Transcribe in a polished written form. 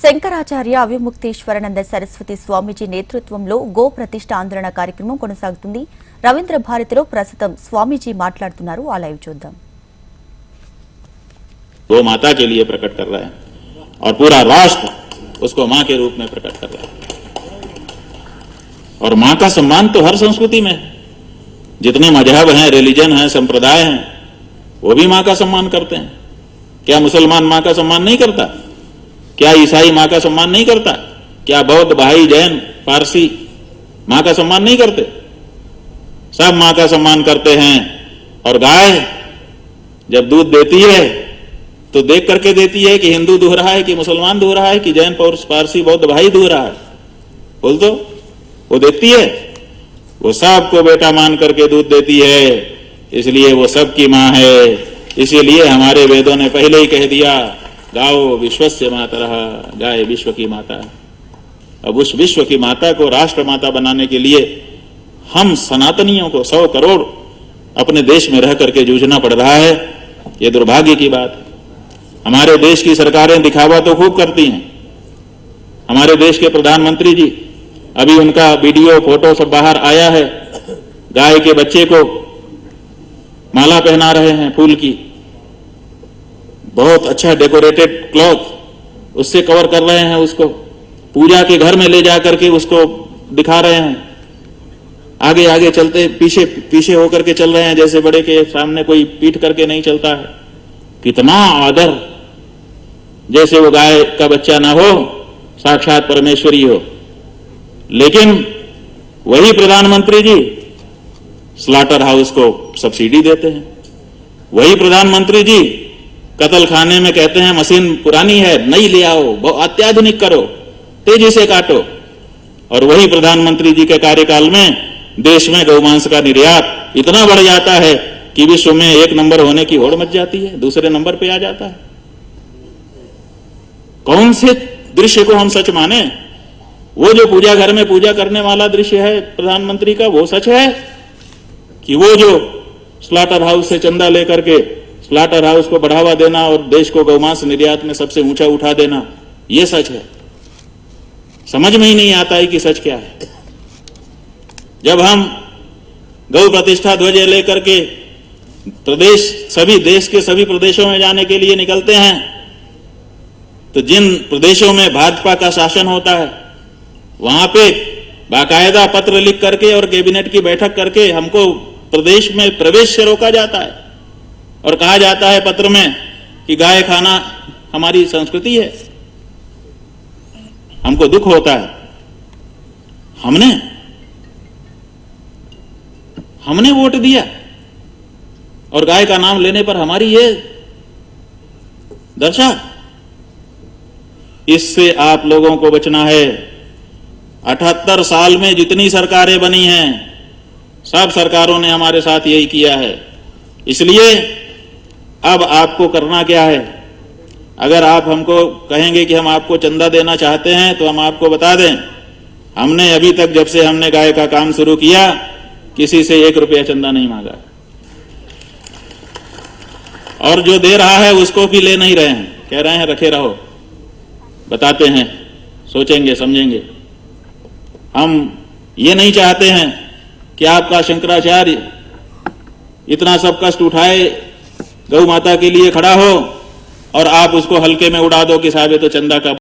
శంకరాచార్య అవిముక్తేశ్వరానంద సరస్వతి స్వామీజీ నేతృత్వంలో గో ప్రతిష్ఠ ఆందోళన కార్యక్రమం కొనసాగుతుంది. రవీంద్ర భారతిలో ప్రస్తుతం స్వామీజీ మాట్లాడుతున్నారు. ఆ లైవ్ చూద్దాం. गौ माता के लिए प्रकट कर रहा है और पूरा राष्ट्र उसको मां के रूप में प्रकट कर रहा है। और मां का सम्मान तो हर संस्कृति में है। जितने मजहब हैं, रिलीजन हैं, संप्रदाय हैं, वो भी मां का सम्मान करते हैं। क्या मुसलमान मां का सम्मान नहीं करता? क्या ईसाई मां का सम्मान नहीं करता? क्या बौद्ध, बहाई, जैन, पारसी मां का सम्मान नहीं करते? सब मां का सम्मान करते हैं। और गाय जब दूध देती है तो देख करके देती है कि हिंदू दूह रहा है कि मुसलमान दूह रहा है कि जैन, पारसी, बौद्ध भाई दूह रहा है। बोल दो, वो देती है, वो सबको बेटा मान करके दूध देती है, इसलिए वो सबकी मां है। इसीलिए हमारे वेदों ने पहले ही कह दिया, गाओ विश्वस्य मातरः, गाय विश्व की माता। अब उस विश्व की माता को राष्ट्र माता बनाने के लिए हम सनातनियों को 100 करोड़ अपने देश में रह करके जूझना पड़ रहा है। ये दुर्भाग्य की बात है। हमारे देश की सरकारें दिखावा तो खूब करती हैं। हमारे देश के प्रधानमंत्री जी, अभी उनका वीडियो फोटो सब बाहर आया है, गाय के बच्चे को माला पहना रहे हैं फूल की, बहुत अच्छा डेकोरेटेड क्लॉथ उससे कवर कर रहे हैं, उसको पूजा के घर में ले जाकर के उसको दिखा रहे हैं। आगे आगे चलते पीछे पीछे होकर के चल रहे हैं, जैसे बड़े के सामने कोई पीठ करके नहीं चलता है। कितना आदर, जैसे वो गाय का बच्चा ना हो, साक्षात परमेश्वरी हो। लेकिन वही प्रधानमंत्री जी स्लॉटर हाउस को सब्सिडी देते हैं। वही प्रधानमंत्री जी कत्ल खाने में कहते हैं मशीन पुरानी है, नई ले आओ, अत्याधुनिक करो, तेजी से काटो। और वही प्रधानमंत्री जी के कार्यकाल में देश में गौमांस का निर्यात इतना बढ़ जाता है कि विश्व में 1 नंबर होने की होड़ मच जाती है, दूसरे नंबर पे आ जाता है। कौन से दृश्य को हम सच माने? वो जो पूजा घर में पूजा करने वाला दृश्य है प्रधानमंत्री का, वो सच है? कि वो जो स्लॉटर हाउस से चंदा लेकर के स्लॉटर हाउस को बढ़ावा देना और देश को गौमांस निर्यात में सबसे ऊंचा उठा देना, ये सच है? समझ में ही नहीं आता है कि सच क्या है। जब हम गौ प्रतिष्ठा ध्वज लेकर के सभी देश के सभी प्रदेशों में जाने के लिए निकलते हैं, तो जिन प्रदेशों में भाजपा का शासन होता है वहां पे बाकायदा पत्र लिख करके और कैबिनेट की बैठक करके हमको प्रदेश में प्रवेश से रोका जाता है और कहा जाता है पत्र में कि गाय खाना हमारी संस्कृति है। हमको दुख होता है। हमने वोट दिया और गाय का नाम लेने पर हमारी ये दशा। इससे आप लोगों को बचना है। 78 साल में जितनी सरकारें बनी हैं, सब सरकारों ने हमारे साथ यही किया है। इसलिए अब आपको करना क्या है? अगर आप हमको कहेंगे कि हम आपको चंदा देना चाहते हैं तो हम आपको बता दें, हमने अभी तक जब से हमने गाय का काम शुरू किया किसी से 1 रुपया चंदा नहीं मांगा। और जो दे रहा है उसको भी ले नहीं रहे हैं, कह रहे हैं रखे रहो। बताते हैं, सोचेंगे समझेंगे। हम ये नहीं चाहते हैं कि आपका शंकराचार्य इतना सब कष्ट उठाए, गौ माता के लिए खड़ा हो और आप उसको हल्के में उड़ा दो कि साहब ये तो चंदा का